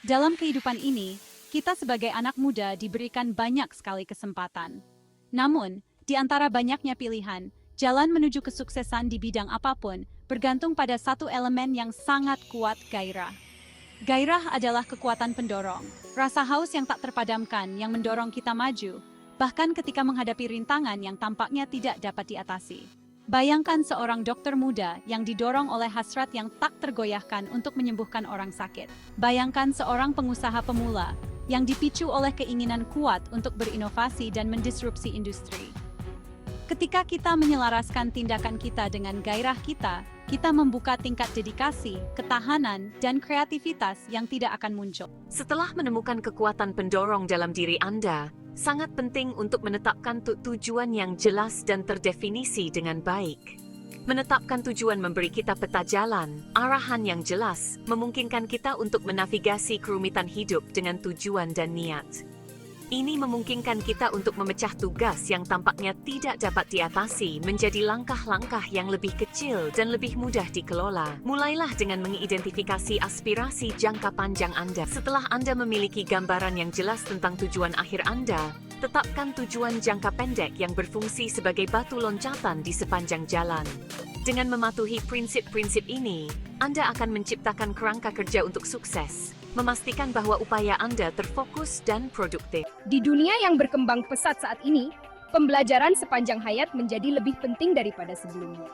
Dalam kehidupan ini, kita sebagai anak muda diberikan banyak sekali kesempatan. Namun, di antara banyaknya pilihan, jalan menuju kesuksesan di bidang apapun bergantung pada satu elemen yang sangat kuat, gairah. Gairah adalah kekuatan pendorong, rasa haus yang tak terpadamkan yang mendorong kita maju, bahkan ketika menghadapi rintangan yang tampaknya tidak dapat diatasi. Bayangkan seorang dokter muda yang didorong oleh hasrat yang tak tergoyahkan untuk menyembuhkan orang sakit. Bayangkan seorang pengusaha pemula yang dipicu oleh keinginan kuat untuk berinovasi dan mendisrupsi industri. Ketika kita menyelaraskan tindakan kita dengan gairah kita membuka tingkat dedikasi, ketahanan, dan kreativitas yang tidak akan muncul. Setelah menemukan kekuatan pendorong dalam diri Anda, sangat penting untuk menetapkan tujuan yang jelas dan terdefinisi dengan baik. Menetapkan tujuan memberi kita peta jalan, arahan yang jelas, memungkinkan kita untuk menavigasi kerumitan hidup dengan tujuan dan niat. Ini memungkinkan kita untuk memecah tugas yang tampaknya tidak dapat diatasi menjadi langkah-langkah yang lebih kecil dan lebih mudah dikelola. Mulailah dengan mengidentifikasi aspirasi jangka panjang Anda. Setelah Anda memiliki gambaran yang jelas tentang tujuan akhir Anda, tetapkan tujuan jangka pendek yang berfungsi sebagai batu loncatan di sepanjang jalan. Dengan mematuhi prinsip-prinsip ini, Anda akan menciptakan kerangka kerja untuk sukses, memastikan bahwa upaya Anda terfokus dan produktif. Di dunia yang berkembang pesat saat ini, pembelajaran sepanjang hayat menjadi lebih penting daripada sebelumnya.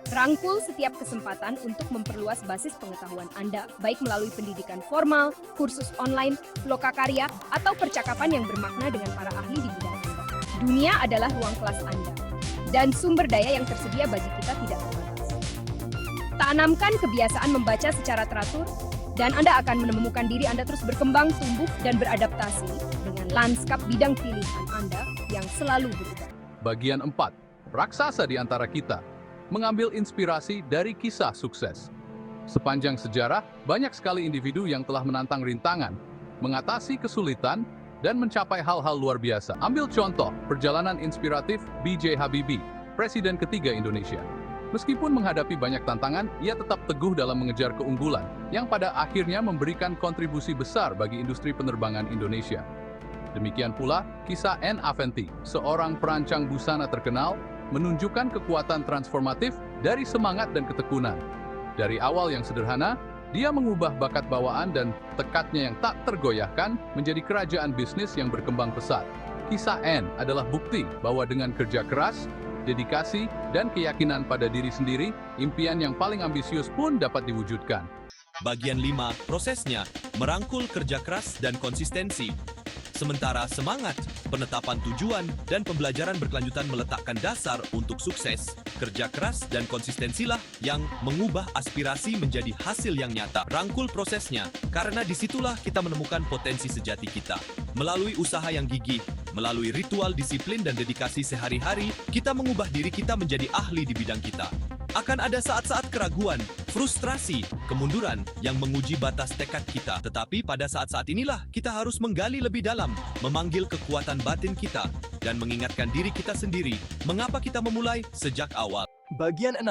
Rangkul setiap kesempatan untuk memperluas basis pengetahuan Anda, baik melalui pendidikan formal, kursus online, lokakarya, atau percakapan yang bermakna dengan para ahli di bidang Anda. Dunia adalah ruang kelas Anda, dan sumber daya yang tersedia bagi kita tidak terbatas. Tanamkan kebiasaan membaca secara teratur, dan Anda akan menemukan diri Anda terus berkembang, tumbuh, dan beradaptasi dengan lanskap bidang pilihan Anda yang selalu berubah. Bagian 4. Raksasa di antara kita. Mengambil inspirasi dari kisah sukses. Sepanjang sejarah, banyak sekali individu yang telah menantang rintangan, mengatasi kesulitan, dan mencapai hal-hal luar biasa. Ambil contoh, perjalanan inspiratif B.J. Habibie, Presiden ketiga Indonesia. Meskipun menghadapi banyak tantangan, ia tetap teguh dalam mengejar keunggulan, yang pada akhirnya memberikan kontribusi besar bagi industri penerbangan Indonesia. Demikian pula, kisah Anne Aventy, seorang perancang busana terkenal, menunjukkan kekuatan transformatif dari semangat dan ketekunan. Dari awal yang sederhana, dia mengubah bakat bawaan dan tekadnya yang tak tergoyahkan menjadi kerajaan bisnis yang berkembang pesat. Kisah Anne adalah bukti bahwa dengan kerja keras, dedikasi, dan keyakinan pada diri sendiri, impian yang paling ambisius pun dapat diwujudkan. Bagian 5, prosesnya, merangkul kerja keras dan konsistensi. Sementara semangat, penetapan tujuan, dan pembelajaran berkelanjutan meletakkan dasar untuk sukses, kerja keras dan konsistensilah yang mengubah aspirasi menjadi hasil yang nyata. Rangkul prosesnya, karena disitulah kita menemukan potensi sejati kita. Melalui usaha yang gigih, melalui ritual disiplin dan dedikasi sehari-hari, kita mengubah diri kita menjadi ahli di bidang kita. Akan ada saat-saat keraguan, frustrasi, kemunduran yang menguji batas tekad kita. Tetapi pada saat-saat inilah kita harus menggali lebih dalam, memanggil kekuatan batin kita, dan mengingatkan diri kita sendiri mengapa kita memulai sejak awal. Bagian 6.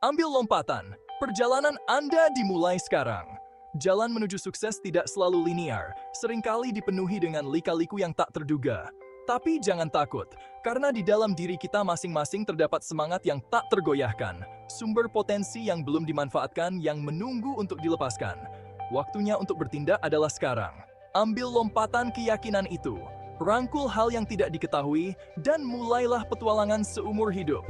Ambil lompatan. Perjalanan Anda dimulai sekarang. Jalan menuju sukses tidak selalu linear, seringkali dipenuhi dengan lika-liku yang tak terduga. Tapi jangan takut, karena di dalam diri kita masing-masing terdapat semangat yang tak tergoyahkan, sumber potensi yang belum dimanfaatkan yang menunggu untuk dilepaskan. Waktunya untuk bertindak adalah sekarang. Ambil lompatan keyakinan itu, rangkul hal yang tidak diketahui, dan mulailah petualangan seumur hidup.